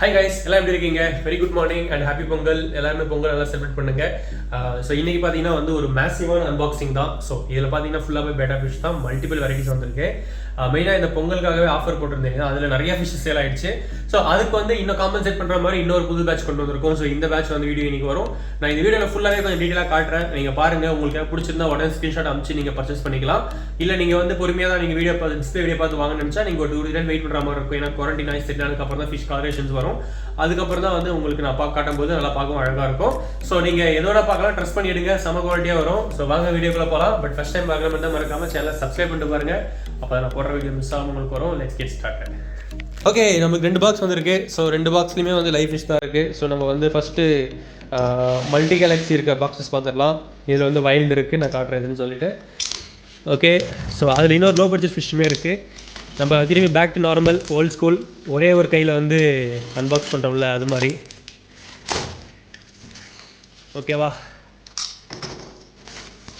Hi guys, எல்லாம் எப்படி இருக்கீங்க? Very good morning and happy Pongal. எல்லாருமே பொங்கல் நல்லா செலிப்ரேட் பண்ணுங்க. ஸோ இன்னைக்கு பார்த்தீங்கன்னா வந்து ஒரு மேசிவான அன்பாக்சிங் தான். ஸோ இதில் பார்த்தீங்கன்னா ஃபுல்லாகவே பேட்டா ஃபிஷ் தான், மல்டிபிள் வெரைட்டிஸ் வந்திருக்கு. மெயினாக இந்த பொங்கலுக்காகவே ஆஃபர் போட்டிருந்தீங்க, அதில் நிறைய ஃபிஷ் சேல் ஆயிடுச்சு. ஸோ அதுக்கு வந்து இன்னும் காம்பன்சேட் பண்ணுற மாதிரி இன்னொரு புது பேட்ச் கொண்டு வந்திருக்கும். ஸோ இந்த பேட்ச் வந்து வீடியோ இன்னைக்கு வரும். நான் இந்த வீடியோவில் ஃபுல்லாகவே கொஞ்சம் டீட்டெயிலாக காட்டுறேன். நீங்கள் பாருங்கள், உங்களுக்கு பிடிச்சிருந்தா உடனே ஸ்க்ரீன்ஷாட் அனுப்பிச்சு நீங்கள் பர்ச்சேஸ் பண்ணிக்கலாம். இல்லை நீங்கள் வந்து பொறுமையாக தான் நீங்கள் டிஸ்பிளே வீடியோ பார்த்து வாங்க நினச்சா நீங்கள் ஒரு 2 வெயிட் பண்ணுற மாதிரி இருக்கும். ஏன்னா குவாரண்டைன் ஆகி செட் ஆனதுக்கப்புறம் தான் ஃபிஷ் கலரேஷன்ஸ் வரும். அதுக்கப்புறம் தான் வந்து உங்களுக்கு நான் காட்டும் போது நல்லா பார்க்கவும் அழகாக இருக்கும். ஸோ நீங்கள் எதோட பார்க்கலாம், ட்ரஸ்ட் பண்ணி எடுங்க, செம குவாலிட்டியாக வரும். ஸோ வாங்க வீடியோக்குள்ள போகலாம். பட் ஃபர்ஸ்ட் டைம் பார்க்குற மாதிரி தான் மறக்காம சேனலை சப்ஸ்கிரைப் பண்ணிட்டு பாருங்க. அப்போ நான் போடுற வீடியோ மிஸ் ஆகாமல் உங்களுக்கு வரும். Let's get start. ஓகே, நமக்கு 2 பாக்ஸ் வந்திருக்கு. ஸோ 2 பாக்ஸ்லையுமே வந்து லைவ் ஃபிஷ் தான் இருக்குது. ஸோ நம்ம வந்து ஃபஸ்ட்டு மல்டி கேலக்ஸி இருக்க பாக்ஸஸ் பார்த்துடலாம். இதில் வந்து வைல்டு இருக்குது, நான் காட்டுறேன் சொல்லிட்டு. ஓகே, ஸோ அதில் இன்னொரு லோ பட்ஜெட் ஃபிஷ்ஷுமே இருக்குது. நம்ம திரும்பி back to normal old school, ஒரே ஒரு கையில் வந்து அன்பாக்ஸ் பண்ணுறோம்ல அது மாதிரி. ஓகேவா,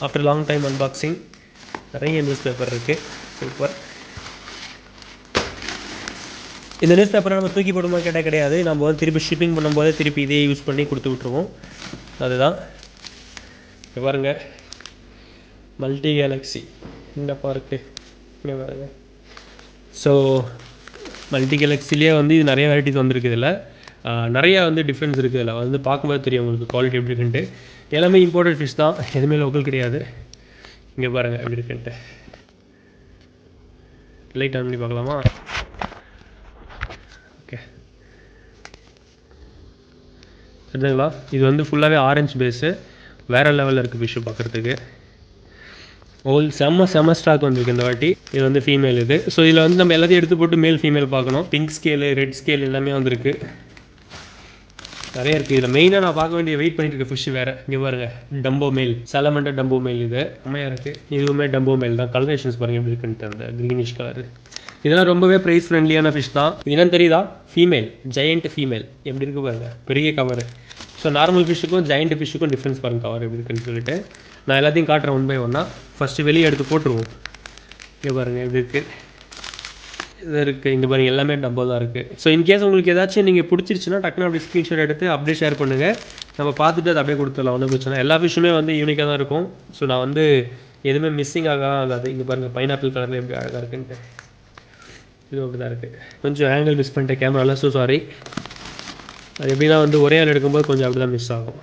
ஆஃப்டர் லாங் டைம் அன்பாக்சிங். நிறைய நியூஸ் பேப்பர் இருக்குது, சூப்பர். இந்த நியூஸ் பேப்பரை நம்ம தூக்கி போடும்போது கேட்டால் கிடையாது, நம்ம வந்து திருப்பி ஷிப்பிங் பண்ணும்போது திருப்பி இதே யூஸ் பண்ணி கொடுத்து விட்ருவோம். அதுதான் பாருங்க, மல்டி கேலக்ஸி இந்த பார்க்கு இங்கே பாருங்க. ஸோ மல்டி கேலக்ஸிலே வந்து இது நிறைய வெரைட்டிஸ் வந்துருக்கு. இதில் நிறையா வந்து டிஃப்ரென்ஸ் இருக்குது. இதில் வந்து பார்க்கும்போது தெரியும் உங்களுக்கு குவாலிட்டி எப்படி இருக்குன்ட்டு. எல்லாமே இம்போர்ட்டட் ஃபிஷ் தான், எதுவுமே லோக்கல் கிடையாது. இங்கே பாருங்கள் எப்படி இருக்குன்ட்டு. லைட் ஆன் பண்ணி பார்க்கலாமா? ஓகே, தெரிஞ்சுங்களா? இது வந்து ஃபுல்லாகவே ஆரஞ்சு பேஸு, வேறு லெவலில் இருக்குது ஃபிஷ்ஷு பார்க்குறதுக்கு. செம்ம ஸ்டாக் வந்துருக்கு இந்த வாட்டி. இது வந்து ஃபீமேல் இது. ஸோ இதில் வந்து நம்ம எல்லாத்தையும் எடுத்து போட்டு மேல் ஃபீமேல் பார்க்கணும். பிங்க் ஸ்கேலு, ரெட் ஸ்கேல் எல்லாமே வந்திருக்கு, நிறைய இருக்குது. இதில் மெயினாக நான் பார்க்க வேண்டிய வெயிட் பண்ணிட்டு இருக்க ஃபிஷ் வேறு. இங்கே பாருங்கள், டம்போ மேல், சாலமண்டர் டம்போ மேல். இது செம்மையாக இருக்குது. இதுவுமே டம்போ மேல் தான். கலரேஷன்ஸ் பாருங்கள் எப்படி இருக்குன்ட்டு, அந்த க்ரீனிஷ் கலரு. இதெல்லாம் ரொம்பவே ப்ரைஸ் ஃப்ரெண்ட்லியான ஃபிஷ் தான். என்னன்னு தெரியுதா? ஃபீமேல், ஜெயண்ட் ஃபீமேல் எப்படி இருக்குது பாருங்கள், பெரிய கவரு. ஸோ நார்மல் ஃபிஷ்ஷுக்கும் ஜெயண்ட் ஃபிஷ்ஷுக்கும் டிஃப்ரென்ஸ் பாருங்கள் கவர் எப்படி இருக்குன்னு சொல்லிட்டு. நான் எல்லாத்தையும் காட்டுறேன் ஒன் பை ஒன்னாக. ஃபஸ்ட்டு வெளியே எடுத்து போட்டுருவோம். இங்கே பாருங்கள் எப்படி இருக்குது. இது இருக்குது, இங்கே பாருங்கள், எல்லாமே டம்போ தான் இருக்குது. ஸோ இன்கேஸ் உங்களுக்கு ஏதாச்சும் நீங்கள் பிடிச்சிருச்சுன்னா டக்குனு அப்படி ஸ்க்ரீன்ஷாட் எடுத்து அப்படியே ஷேர் பண்ணுங்கள். நம்ம பார்த்துட்டு அதை அப்படியே கொடுத்துடலாம், ஒன்றும் பிரச்சனை. எல்லா ஃபிஷ்ஷுமே வந்து யூனிக்காக தான் இருக்கும். ஸோ நான் வந்து எதுவுமே மிஸ்ஸிங் ஆகாது. இங்கே பாருங்கள், பைனாப்பிள் கலரில் எப்படி அழகாக இருக்குன்ட்டு. இது அப்படி தான் இருக்குது. கொஞ்சம் ஆங்கிள் மிஸ் பண்ணிட்டேன் கேமராவில், ஸோ சாரி. அது எப்படின்னா வந்து ஒரே ஆள் எடுக்கும்போது கொஞ்சம் அப்படி தான் மிஸ் ஆகும்.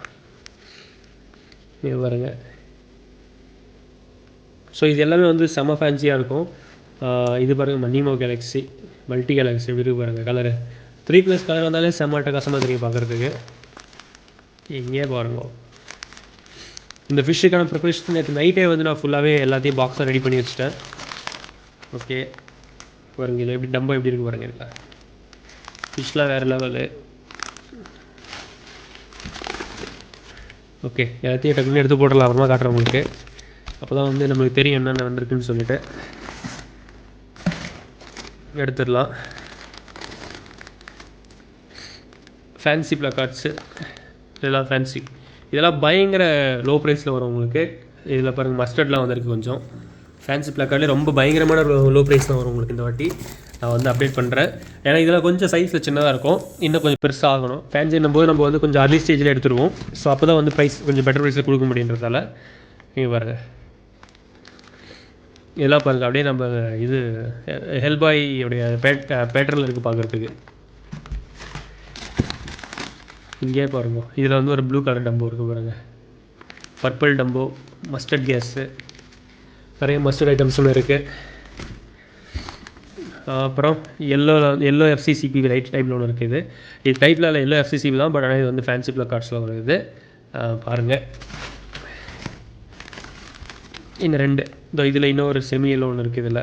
இங்கே பாருங்கள். ஸோ இது எல்லாமே வந்து செம்ம ஃபேன்சியாக இருக்கும். இது பாருங்கள், மனிமோ கேலக்ஸி, மல்டி கேலக்ஸி எப்படி இருக்கு பாருங்கள். கலரு 3+ கலர் வந்தாலே செம்ம அட்டகாசமாக தெரியும் பார்க்குறதுக்கு. இங்கே பாருங்க, இந்த ஃபிஷ்ஷுக்கான ப்ரிப்பரேஷன் நேற்று நைட்டே வந்து நான் ஃபுல்லாகவே எல்லாத்தையும் பாக்ஸாக ரெடி பண்ணி வச்சுட்டேன். ஓகே பாருங்க, இதில் எப்படி டம்போ எப்படி இருக்குது பாருங்கள். இதில் ஃபிஷ்லாம் வேறு லெவலு. ஓகே, எல்லாத்தையும் டக்குன்னு எடுத்து போடலாம், அப்புறமா காட்டுறேன் உங்களுக்கு. அப்போ தான் வந்து நம்மளுக்கு தெரியும் என்னென்ன வந்திருக்குன்னு சொல்லிட்டு. எடுத்துடலாம். ஃபேன்சி ப்ளக்கார்ட்ஸு, இதெல்லாம் ஃபேன்சி. இதெல்லாம் பயங்கர லோ ப்ரைஸில் வரும் உங்களுக்கு. இதில் பாருங்கள், மஸ்டர்ட்லாம் வந்திருக்கு. கொஞ்சம் ஃபேன்சி ப்ளக்கார்ட்லேயே ரொம்ப பயங்கரமான லோ ப்ரைஸ் தான் வரும் உங்களுக்கு இந்த வாட்டி. நான் வந்து அப்டேட் பண்ணுறேன். ஏன்னா இதில் கொஞ்சம் சைஸில் சின்னதாக இருக்கும், இன்னும் கொஞ்சம் பெருசாக ஆகணும். ஃபேன்சின்னும் போது நம்ம வந்து கொஞ்சம் அர்லி ஸ்டேஜில் எடுத்துருவோம். ஸோ அப்போ தான் வந்து ப்ரைஸ் கொஞ்சம் பெட்டர் ப்ரைஸில் கொடுக்க முடியுன்றதால. நீங்கள் பாருங்கள், இதெல்லாம் பாருங்கள், அப்படியே நம்ம இது ஹெல்பாய் உடைய பேட்டரில் இருக்குது பார்க்குறதுக்கு. இங்கே பாருங்க, இதில் வந்து ஒரு ப்ளூ கலர் டம்போ இருக்குது பாருங்கள், பர்பிள் டம்போ, மஸ்டர்ட் கேஸு, நிறைய மஸ்டர்ட் ஐட்டம்ஸும் இருக்குது. அப்புறம் எல்லோ எஃப்சிசிபி லைட் டைப்பில் ஒன்று இருக்குது. இது டைப்பில் இல்லை, எல்லோ எஃப்சிசிபி தான், பட் ஆனால் இது வந்து ஃபேன்சி ப்ளக்கார்ட்ஸில் வருது. பாருங்கள், இன்னும் 2 இந்த இதில் இன்னொரு செமி எல்லோ ஒன்று இருக்குது இதில்.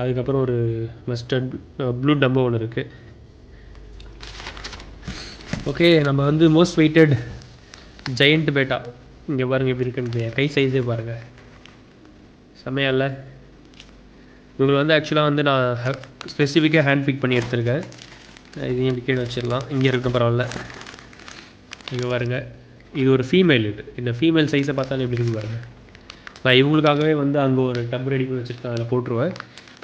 அதுக்கப்புறம் ஒரு மஸ்டர்ட் ப்ளூ டம்போ ஒன்று இருக்குது. ஓகே, நம்ம வந்து மோஸ்ட் வெயிட்டட் ஜெயண்ட் பேட்டா. இங்கே பாருங்கள் எப்படி இருக்குன்னு, கை சைஸே பாருங்கள், செம்மையா இல்லை? உங்களுக்கு வந்து ஆக்சுவலாக வந்து நான் ஸ்பெசிஃபிக்காக ஹேண்ட் பிக் பண்ணி எடுத்துருக்கேன். இதையும் கீழே வச்சிடலாம், இங்கே இருக்கட்டும், பரவாயில்ல. இங்கே பாருங்கள், இது ஒரு ஃபீமேல். இந்த ஃபீமேல் சைஸை பார்த்தாலும் எப்படி இருக்கு பாருங்கள். நான் இவங்களுக்காகவே வந்து அங்கே ஒரு டப் ரெடி பண்ணி வச்சுருக்கேன், அதில் போட்டுருவேன்.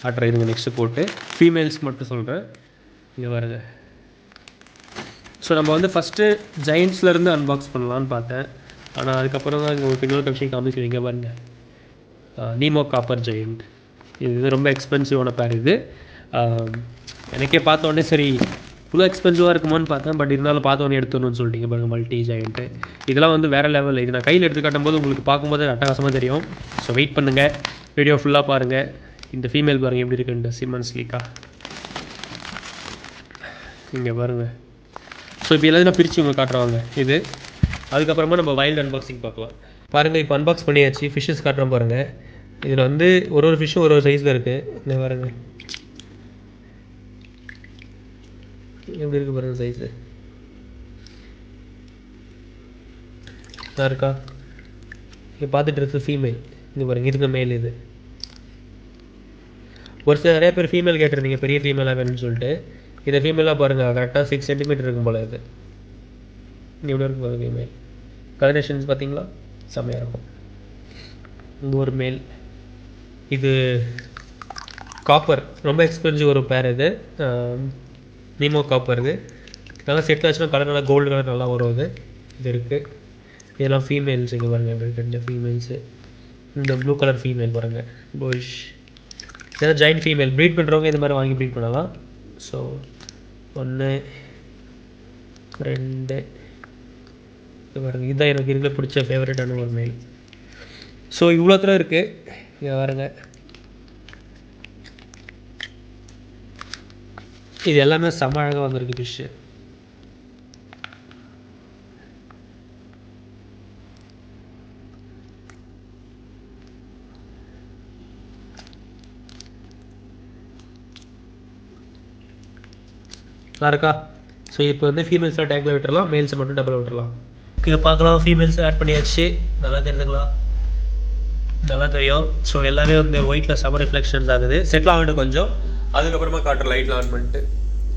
காட்டுறேன் இருங்க, நெக்ஸ்ட்டு போட்டு ஃபீமேல்ஸ்க்கு மட்டும் சொல்கிறேன். இங்கே பாருங்கள், ஸோ நம்ம வந்து ஃபஸ்ட்டு ஜெயின்ஸ்லேருந்து அன்பாக்ஸ் பண்ணலான்னு பார்த்தேன். ஆனால் அதுக்கப்புறம் தான் உங்களுக்கு இன்னொரு விஷயம் காமிக்கிறீங்க பாருங்க. Nemo copper giant. இது ரொம்ப எக்ஸ்பென்சிவான பேர் இது. எனக்கே பார்த்தோன்னே சரி ஃபுல்லாக எக்ஸ்பென்சிவாக இருக்குமோன்னு பார்த்தேன். பட் இருந்தாலும் பார்த்தோன்னே எடுத்துணும்னு சொல்லிட்டீங்க பாருங்கள். மல்டி ஜெயண்ட்டு இதெல்லாம் வந்து வேறு லெவல். இது நான் கையில் எடுத்து காட்டும் போது உங்களுக்கு பார்க்கும்போது அட்டகாசமாக தெரியும். ஸோ வெயிட் பண்ணுங்கள், வீடியோ ஃபுல்லாக பாருங்கள். இந்த ஃபீமேல் பாருங்கள் எப்படி இருக்குன்ட்டு, சிம்மன்ஸ் லீக்கா இங்கே பாருங்கள். ஸோ இப்போ எல்லாத்தையும் நான் பிரித்து உங்களுக்கு காட்டுறாங்க இது. அதுக்கப்புறமா நம்ம வைல்டு அன்பாக்சிங் பார்க்கலாம். பாருங்கள், இப்போ அன்பாக்ஸ் பண்ணியாச்சு. ஃபிஷ்ஷஸ் காட்டுறோம் பாருங்கள். இதில் வந்து ஒரு ஃபிஷ்ஷும் ஒரு சைஸில் இருக்குது. இந்த பாருங்கள் எப்படி இருக்குது பாருங்கள் சைஸு. நல்லா இருக்கா? இங்கே பார்த்துட்டு இருக்குது ஃபீமேல். இது பாருங்கள், இதுக்கு மேல் இது. ஒரு சில நிறைய பேர் ஃபீமேல் கேட்டிருந்தீங்க, பெரிய ஃபீமேலாக வேணும்னு சொல்லிட்டு. இதை ஃபீமேலாக பாருங்கள், கரெக்டாக 6 சென்டிமீட்டர் இருக்கும் போல். இது இவ்வளோ இருக்கும் பாருங்கள் ஃபீமேல். கலரேஷன்ஸ் பார்த்தீங்களா, செம்மையாக இருக்கும். இது ஒரு மேல். இது காப்பர், ரொம்ப எக்ஸ்பென்சிவ் ஒரு பேர் இது. Nemo copper. இது நல்லா செட் ஆச்சுன்னா கலர் நல்லா கோல்டு கலர் நல்லா வரும். இது இருக்குது. இதெல்லாம் ஃபீமேல்ஸ். இங்கே பாருங்கள் எப்படி இருக்குது இந்த ஃபீமேல்ஸு. இந்த ப்ளூ கலர் ஃபீமேல் பாருங்கள், புஷ். இதெல்லாம் ஜாயின்ட் ஃபீமேல். ப்ரீட் பண்ணுறவங்க இது மாதிரி வாங்கி ப்ரீட் பண்ணலாம். ஸோ 1 2 இது பாருங்கள். இதுதான் எனக்கு இருக்கிற பிடிச்ச ஃபேவரட்டான ஒரு மேல். ஸோ இவ்வளோ தூரம் இருக்குது. இங்கே பாருங்க, இது எல்லாமே செம அழகாக வந்திருக்கு ஃபிஷ்ஷு. நல்லா இருக்கா? ஸோ இப்போ வந்து ஃபீமேல்ஸாக டேங்கில் விட்டுறலாம், மேல்ஸை மட்டும் டபுள் விட்டுறலாம். இங்கே பார்க்கலாம், ஃபீமேல்ஸ் ஆட் பண்ணியாச்சு. நல்லா தெரிஞ்சுக்கலாம், நல்லா தெரியும். ஸோ எல்லாமே வந்து ஒயிட்டில் செம ரிஃப்ளெக்ஷன்ஸ் ஆகுது. செட்டில் ஆகிட்டு கொஞ்சம், அதுக்கப்புறமா காட்டுற லைட்டில் ஆன் பண்ணிட்டு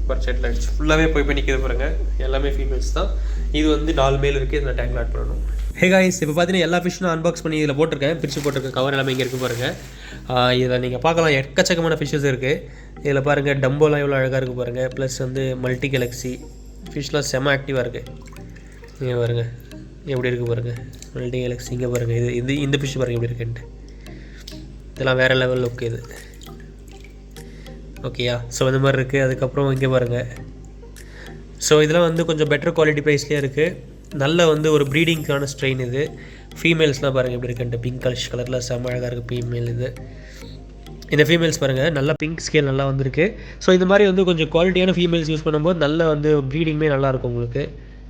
பட் செட்டில் ஆகிடுச்சு. ஃபுல்லாகவே போய் நிற்கிறது பாருங்கள். எல்லாமே ஃபீமேல்ஸ் தான். இது வந்து 4 மேல் இருக்குது. இந்த டேங்கில் ஆட் பண்ணணும். ஹே காய்ஸ், இப்போ பார்த்தீங்கன்னா எல்லா ஃபிஷ்ஷும் அன்பாக்ஸ் பண்ணி இதில் போட்டிருக்கேன், பிரித்து போட்டிருக்கேன். கவர் எல்லாமே இங்கே இருக்குது பாருங்கள். இதில் நீங்கள் பார்க்கலாம், எக்கச்சக்கமான ஃபிஷ்ஷஸ் இருக்குது. இதில் பாருங்கள், டம்போலாம் எவ்வளோ அழகாக இருக்குது பாருங்கள். ப்ளஸ் வந்து மல்டி கேலக்ஸி ஃபிஷ்லாம் செம ஆக்டிவாக இருக்குது. இங்கே பாருங்கள் எப்படி இருக்குது பாருங்கள், மல்டி கேலக்ஸி. இங்கே பாருங்கள், இது இந்த ஃபிஷ் பாருங்கள் எப்படி இருக்குன்ட்டு. இதெல்லாம் வேறு லெவல் லுக் இது. ஓகேயா? ஸோ இந்த மாதிரி இருக்குது. அதுக்கப்புறம் இங்கே பாருங்கள். ஸோ இதெல்லாம் வந்து கொஞ்சம் பெட்டர் குவாலிட்டி ப்ரைஸ்லேயே இருக்குது. நல்ல வந்து ஒரு ப்ரீடிங்க்கான ஸ்ட்ரெயின் இது. ஃபீமேல்ஸ்லாம் பாருங்கள் எப்படி இருக்குன்ட்டு. பிங்க் கலரில் செம்ம அழகாக இருக்குது ஃபீமேல் இது. இந்த ஃபீமேல்ஸ் பாருங்கள், நல்லா பிங்க் ஸ்கேல் நல்லா வந்திருக்கு. ஸோ இந்த மாதிரி வந்து கொஞ்சம் குவாலிட்டியான ஃபீமேல்ஸ் யூஸ் பண்ணும்போது நல்ல வந்து ப்ரீடிங்குமே நல்லாயிருக்கும் உங்களுக்கு.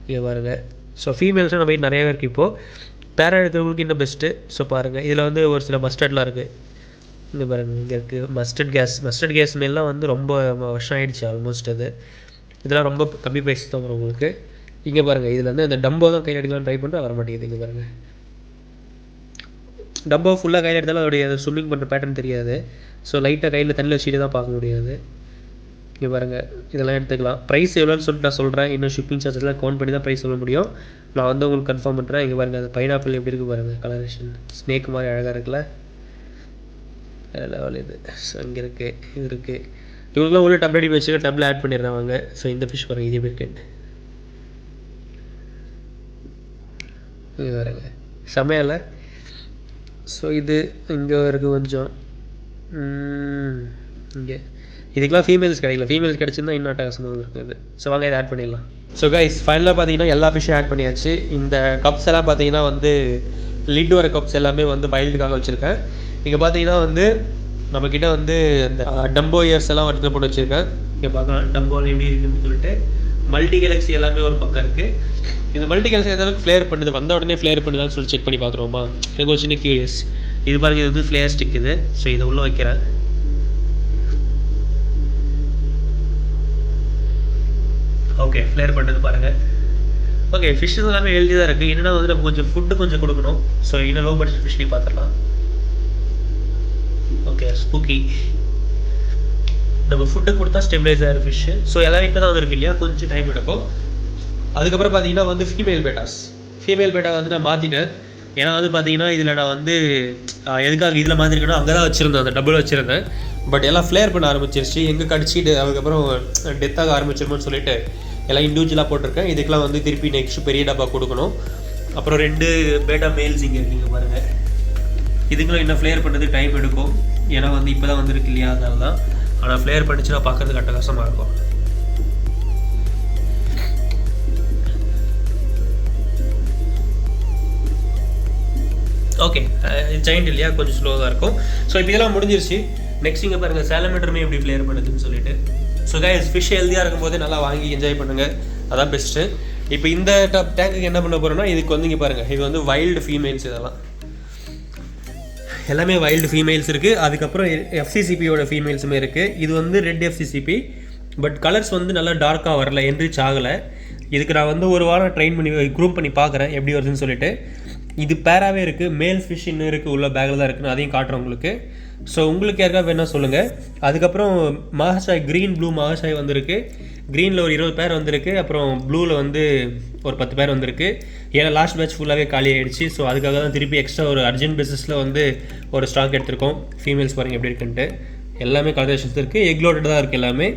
இங்கே பாருங்கள். ஸோ ஃபீமேல்ஸும் நம்ம வீட்டு நிறையாவே இருக்குது இப்போது. பேரா எடுக்கிறவங்களுக்கு இன்னும் பெஸ்ட்டு. ஸோ பாருங்கள், இதில் வந்து ஒரு சில மஸ்டர்ட்லாம் இருக்குது. இங்கே பாருங்கள், இங்கே இருக்குது மஸ்டர்ட் கேஸ் மேலாம் வந்து ரொம்ப வருஷம் ஆகிடுச்சு ஆல்மோஸ்ட். அது இதெல்லாம் ரொம்ப கம்மி ப்ரைஸ் தான் வரும் உங்களுக்கு. இங்கே பாருங்கள், இதில் வந்து இந்த டம்போ தான் கையில் எடுக்கலாம்னு ட்ரை பண்ணுறேன், வர மாட்டேங்குது. இங்கே பாருங்கள், டம்போ ஃபுல்லாக கையில் எடுத்தாலும் அதோடைய ஸ்விம்மிங் பண்ணுற பேட்டர்ன் தெரியாது. ஸோ லைட்டாக கையில் தண்ணியில் வச்சுட்டு தான் பார்க்க முடியாது. இங்கே பாருங்கள், இதெல்லாம் எடுத்துக்கலாம். ப்ரைஸ் எவ்வளோன்னு சொல்லிட்டு நான் சொல்கிறேன். இன்னும் ஷிப்பிங் சார்ஜஸ்லாம் கவுண்ட் பண்ணி தான் ப்ரைஸ் சொல்ல முடியும். நான் வந்து உங்களுக்கு கன்ஃபார்ம் பண்ணுறேன். இங்கே பாருங்கள், அந்த பைனாப்பிள் எப்படி இருக்குது பாருங்கள், கலரேஷன் ஸ்னேக் மாதிரி அழகாக இருக்குல்ல, வேறு லெவல் இது. ஸோ இங்கே இருக்குது, இது இருக்குது. இவங்களுக்குலாம் உள்ள டப் ரெடி வச்சுக்க டப்பில் ஆட் பண்ணிடுறாங்க. ஸோ இந்த ஃபிஷ் பாருங்கள், இது எப்படி இருக்குது, இது பாருங்க செமையால. ஸோ இது இங்கே இருக்குது கொஞ்சம். இங்கே இதுக்கெலாம் ஃபீமேல்ஸ் கிடைக்கல. ஃபீமேல்ஸ் கிடச்சிருந்தா இன்னும் அட்டகாசம் இருக்குது. ஸோ வாங்க இதை ஆட் பண்ணிடலாம். ஸோ கைஸ், ஃபைனலாக பார்த்தீங்கன்னா எல்லா ஃபிஷ்ஷும் ஆட் பண்ணியாச்சு. இந்த கப்ஸ் எல்லாம் பார்த்தீங்கன்னா வந்து லிட் வர கப்ஸ் எல்லாமே வந்து வைல்டுக்காக வச்சுருக்கேன். இங்கே பார்த்தீங்கன்னா வந்து நம்மக்கிட்ட வந்து இந்த டம்போ இயர்ஸ் எல்லாம் எடுத்து போட்டு வச்சுருக்கேன். இங்கே பார்க்கலாம் டம்போ எப்படி இருக்குதுன்னு சொல்லிட்டு. மல்டி கேலக்ஸி எல்லாமே ஒரு பக்கம் இருக்குது. இந்த மல்டி கேலக்ஸி எதாவது ஃப்ளேர் பண்ணுது, வந்த உடனே ஃப்ளேர் பண்ணுதான்னு சொல்லி செக் பண்ணி பார்க்குறோமா. எனக்கு ஒரு சின்ன கியூரியஸ். இது பாருங்கள், இது வந்து ஃப்ளேர் ஸ்டிக் இது. ஸோ இதை உள்ளே வைக்கிறேன். ஓகே, ஃப்ளேர் பண்ணுறது பாருங்கள். ஓகே, ஃபிஷ்ஷஸ் எல்லாமே ஹெல்தி தான் இருக்குது. என்னென்னா வந்து நம்ம கொஞ்சம் ஃபுட்டு கொஞ்சம் கொடுக்கணும். ஸோ இன்னும் லோ பட்ஜெட் ஃபிஷ்லேயும் பார்த்துடலாம். ஓகே, ஸ்பூக்கி நம்ம ஃபுட்டு கொடுத்தா ஸ்டெபிலைஸ் ஆகிற ஃபிஷ்ஷு. ஸோ எல்லா வீட்டில் தான் வந்துருக்கு இல்லையா, கொஞ்சம் டைம் எடுக்கும். அதுக்கப்புறம் பார்த்தீங்கன்னா வந்து ஃபீமேல் பேட்டா வந்து நான் மாற்றிட்டேன். ஏன்னா வந்து பார்த்தீங்கன்னா இதில் நான் வந்து எதுக்காக இதில் மாற்றிருக்கேன்னா அங்கே தான் வச்சுருந்தேன், அந்த டபுள் வச்சுருந்தேன். பட் எல்லாம் ஃப்ளேர் பண்ண ஆரம்பிச்சிருச்சு, எங்கே கடிச்சிட்டு அதுக்கப்புறம் டெத்தாக ஆரம்பிச்சிருமோன்னு சொல்லிட்டு எல்லாம் இண்டிவிஜுவலாக போட்டிருக்கேன். இதுக்கெலாம் வந்து திருப்பி நெக்ஸ்ட் பெரிய டப்பா கொடுக்கணும். அப்புறம் 2 பேட்டா மேல்ஸ் இங்கே இருக்குங்க பாருங்கள். இதுங்களும் இன்னும் ஃப்ளேர் பண்ணுறது டைம் எடுக்கும், ஏன்னா வந்து இப்போ தான் வந்துருக்கு இல்லையா, அதனால தான். ஆனால் ஃப்ளேர் பண்ணிச்சுன்னா பார்க்குறதுக்கு அட்டகாசமாக இருக்கும். ஓகே, ஜெயிண்ட் இல்லையா, கொஞ்சம் ஸ்லோவாக தான் இருக்கும். ஸோ இப்போ இதெல்லாம் முடிஞ்சிருச்சு. நெக்ஸ்ட் இங்கே பாருங்கள் சாலமேண்டருமே எப்படி ஃப்ளேர் பண்ணுதுன்னு சொல்லிட்டு. ஸோ கைஸ், ஃபிஷ் ஹெல்த்தியாக இருக்கும்போது நல்லா வாங்கி என்ஜாய் பண்ணுங்கள், அதான் பெஸ்ட்டு. இப்போ இந்த டேங்குக்கு என்ன பண்ண போகிறோன்னா, இதுக்கு வந்து இங்கே பாருங்கள், இது வந்து வைல்டு ஃபீமேல்ஸ், இதெல்லாம் எல்லாமே வைல்டு ஃபீமேல்ஸ் இருக்குது. அதுக்கப்புறம் எஃப்சிசிபியோட ஃபீமேல்ஸுமே இருக்குது. இது வந்து ரெட் எஃப்சிசிபி, பட் கலர்ஸ் வந்து நல்லா டார்க்காக வரல, என்ரிச் ஆகலை. இதுக்கு நான் வந்து ஒரு வாரம் ட்ரெயின் பண்ணி க்ரூம் பண்ணி பார்க்குறேன் எப்படி வருதுன்னு சொல்லிட்டு. இது பேராகவே இருக்குது, மேல் ஃபிஷ் இன்னும் இருக்குது, உள்ள பேக்கில் தான் இருக்குன்னு அதையும் காட்டுறேன் உங்களுக்கு. ஸோ உங்களுக்கு யாருக்கா வேணால் சொல்லுங்கள். அதுக்கப்புறம் மகாஷாய் க்ரீன் ப்ளூ மகாஷாய் வந்திருக்கு. க்ரீனில் ஒரு 20 பேர் வந்திருக்கு, அப்புறம் ப்ளூவில் வந்து ஒரு 10 பேர் வந்திருக்கு. ஏன்னா லாஸ்ட் பேட்ச் ஃபுல்லாகவே காலி ஆகிடுச்சு. ஸோ அதுக்காக தான் திருப்பி எக்ஸ்ட்ரா ஒரு அர்ஜென்ட் பேசிஸில் வந்து ஒரு ஸ்டாக் எடுத்திருக்கோம். ஃபீமேல்ஸ் பாருங்கள் எப்படி இருக்குன்ட்டு, எல்லாமே கலரேஷன்ஸ் இருக்குது, எக்லோடட் தான் இருக்குது எல்லாமே.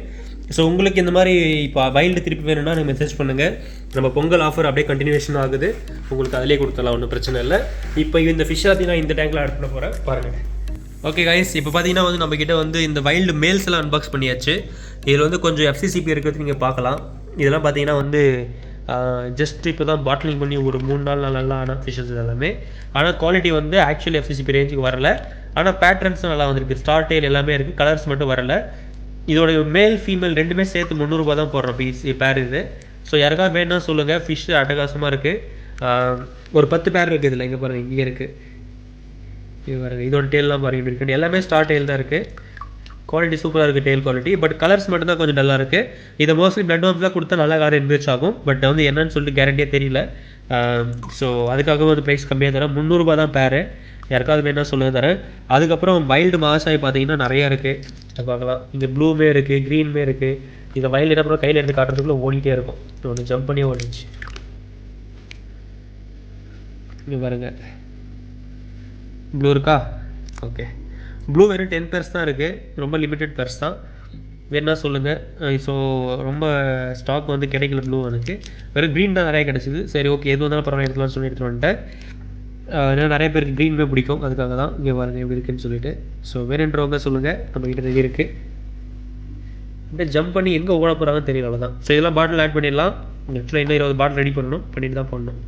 ஸோ உங்களுக்கு இந்த மாதிரி இப்போ வைல்டு திருப்பி வேணும்னா நீங்கள் மெசேஜ் பண்ணுங்கள். நம்ம பொங்கல் ஆஃபர் அப்படியே கண்டினியூஷன் ஆகுது, உங்களுக்கு அதிலே கொடுத்துடலாம், ஒன்றும் பிரச்சனை இல்லை. இப்போ இந்த ஃபிஷ் எல்லாத்தையும் நான் இந்த டேங்கில் ஆட் பண்ண போகிறேன் பாருங்கள். ஓகே கைஸ், இப்போ பார்த்தீங்கன்னா வந்து நம்மக்கிட்ட வந்து இந்த வைல்டு மேல்ஸ் எல்லாம் அன்பாக்ஸ் பண்ணியாச்சு. இதில் வந்து கொஞ்சம் எஃப்சிசிபி இருக்கிறது நீங்கள் பார்க்கலாம். இதெல்லாம் பார்த்தீங்கன்னா வந்து ஜஸ்ட் இப்போ தான் பாட்டிலிங் பண்ணி ஒரு 3 நாள் நல்லா ஆன ஃபிஷ்ஷஸ் எல்லாமே. ஆனால் குவாலிட்டி வந்து ஆக்சுவலி எஃப்சிசிபி ரேஞ்சுக்கு வரல. ஆனால் பேட்டர்ன்ஸும் நல்லா வந்திருக்கு, ஸ்டார் டெயில் எல்லாமே இருக்குது, கலர்ஸ் மட்டும் வரல. இதோட மேல் ஃபீமேல் ரெண்டுமே சேர்த்து 300 ரூபா தான் போடுறோம் பேர் இது. ஸோ யாருக்காவது வேணும்னா சொல்லுங்கள். ஃபிஷ் அட்டகாசமாக இருக்குது. ஒரு 10 பேர் இருக்குது இதில், இங்கே பாருங்கள், இங்கே இருக்குது, இது பாருங்கள், இதோட டெயிலெலாம் பாருங்கள் இருக்குது, எல்லாமே ஸ்டார் டெயில் தான் இருக்குது. குவாலிட்டி சூப்பராக இருக்குது, டெயில் குவாலிட்டி. பட் கலர்ஸ் மட்டும்தான் கொஞ்சம் நல்லா இருக்குது. இதை மோஸ்ட்லி பிளட் வாம்ஸ்லாம் கொடுத்தா நல்லா காரம் என்ரிச் ஆகும். பட் வந்து என்னன்னு சொல்லிட்டு கேரண்டியாக தெரியல. ஸோ அதுக்காக வந்து ப்ரைஸ் கம்மியாக தரேன், 300 ரூபா தான் பேர். யாருக்காவது வேணா சொல்லுங்க தரேன். அதுக்கப்புறம் வைல்டு மகாஷாய் பார்த்தீங்கன்னா நிறையா இருக்குது, பார்க்கலாம். இங்கே ப்ளூமே இருக்குது, க்ரீனுமே இருக்குது. இதை வைல்டு அப்புறம் கையில் எடுத்து காட்டுறதுக்குள்ளே ஓடிட்டே இருக்கும். ஒன்று ஜம்ப் பண்ணியே ஓடிச்சு. இங்கே பாருங்கள், ப்ளூ இருக்கா? ஓகே, ப்ளூ வெறும் 10 பேர்ஸ் தான் இருக்குது, ரொம்ப லிமிட்டட் பேர்ஸ் தான். வேணா சொல்லுங்கள். ஸோ ரொம்ப ஸ்டாக் வந்து கிடைக்கல ப்ளூ எனக்கு, வெறும் க்ரீன் தான் நிறையா கிடச்சிது. சரி ஓகே, எது வந்தாலும் பரவாயில்ல எடுத்துலாம்னு சொல்லி எடுத்துகிட்டு வந்துட்டேன். ஏன்னா நிறைய பேருக்கு க்ரீனுமே பிடிக்கும், அதுக்காக தான். இங்கே பாருங்கள் எப்படி இருக்குன்னு சொல்லிட்டு. ஸோ வேணுன்றவங்க சொல்லுங்கள், நம்மக்கிட்ட ரெடி இருக்குது. இந்த ஜம்ப் பண்ணி எங்கே ஓட போகிறாங்கன்னு தெரியல தான். ஸோ இதெல்லாம் பாட்டில் ஆட் பண்ணிடலாம். ஆக்சுவலாக இன்னும் 20 பாட்டில் ரெடி பண்ணணும், பண்ணிட்டு தான் பண்ணணும்.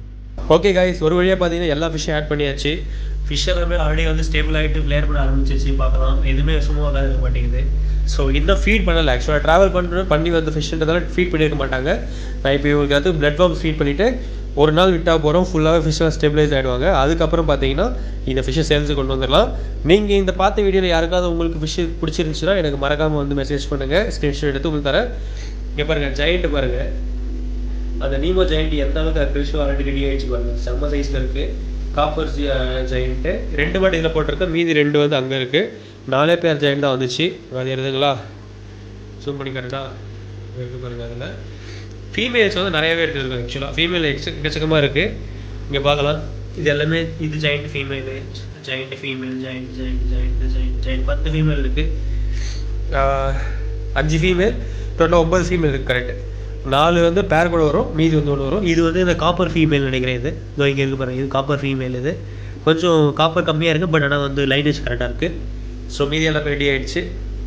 ஓகே கைஸ், ஒரு வழியாக பார்த்தீங்கன்னா எல்லா ஃபிஷ்ஷும் ஆட் பண்ணியாச்சு. ஃபிஷ் எல்லாமே ஆல்ரெடி வந்து ஸ்டேபிள் ஆகிட்டு ஃப்ளேர் பண்ண ஆரம்பிச்சிச்சு, பார்க்கலாம். எதுவுமே சும்மா தான் இருக்க மாட்டேங்குது. ஸோ இன்னும் ஃபீட் பண்ணலை. ஆக்சுவலாக ட்ராவல் பண்ணி வந்து ஃபிஷ்ன்றதால ஃபீட் பண்ணியிருக்க மாட்டாங்க. நான் இப்போ இவங்களுக்கு வந்து பிளட் வார்ம்ஸ் ஃபீட் பண்ணிவிட்டு ஒரு நாள் விட்டால் போகிறோம், ஃபுல்லாகவே ஃபிஷ்ஷெலாம் ஸ்டெபிலைஸ் ஆகிடுவாங்க. அதுக்கப்புறம் பார்த்தீங்கன்னா இந்த ஃபிஷ்ஷை சேல்ஸுக்கு கொண்டு வந்துடலாம். நீங்கள் இந்த பார்த்த வீடியோவில் யாருக்காவது உங்களுக்கு ஃபிஷ் பிடிச்சிருந்துச்சுன்னா எனக்கு மறக்காமல் வந்து மெசேஜ் பண்ணுங்கள், ஸ்க்ரீன்ஷாட் எடுத்து உங்களுக்கு தரேன். இங்கே பாருங்கள், ஜெயிண்ட் பாருங்கள், அந்த நீமோ ஜெயிண்ட் எந்த அளவுக்கு ஃபிஷ் ஆல்ரெடி ரெடி ஆகிடுச்சு பாருங்கள், செம்ம சைஸில் இருக்குது. காப்பர் ஜெயிண்ட்டு 2 பாட்டு இதில் போட்டிருக்கேன், மீதி 2 வந்து அங்கே இருக்குது. 4 பேர் ஜெயிண்ட் தான் வந்துச்சு. அது எடுத்துங்களா, ஜூம் பண்ணி கரெக்டாக இருக்குது பாருங்கள். அதில் ஃபீமேல்ஸ் வந்து நிறையவே இருக்குது. ஆக்சுவலாக ஃபீமேல் எக்கச்சக்கமாக இருக்குது, இங்கே பார்க்கலாம். இது எல்லாமே இது giant female, giant female, giant 10 female இருக்குது. 5 ஃபீமேல், டோட்டலாக 9 ஃபீமேல் இருக்குது. கரெக்டு. 4 வந்து பேர் கூட வரும், மீதி வந்து 1 வரும். இது வந்து இந்த காப்பர் ஃபீமேல் நினைக்கிறேன். இது இதோ இங்கே இருக்குது பாருங்கள், இது காப்பர் ஃபீமேல். இது கொஞ்சம் காப்பர் கம்மியாக இருக்குது, பட் ஆனால் வந்து லைனேஜ் கரெக்டாக இருக்குது. ஸோ மீதி எல்லாம் ரெடி ஆகிடுச்சு.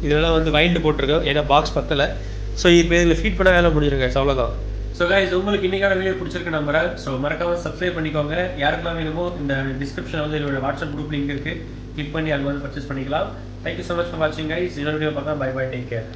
இதெல்லாம் வந்து வைல்டு போட்டிருக்கோம், ஏன்னா பாக்ஸ் பத்தலை. ஸோ இப்போ இதில் ஃபீட் பண்ண வேலை முடிஞ்சிருங்க, அவ்வளோதான். ஸோ கைஸ், உங்களுக்கு இன்றைக்கான வீடியோ பிடிச்சிருக்கு நம்புறேன். ஸோ மறக்காமல் சப்ஸ்கிரைப் பண்ணிக்கோங்க. யாருக்கெல்லாம் வேணுமோ இந்த டிஸ்கிரிப்ஷன் வந்து என்னோட வாட்ஸ்அப் குரூப் லிங்க் இருக்குது, கிளிக் பண்ணி அது வந்து பர்ச்சேஸ் பண்ணிக்கலாம். தேங்க்யூ ஸோ மச் ஃபார் வாட்சிங் கைஸ். இன்னொரு வீடியோ பார்க்கலாம். Bye bye, take care.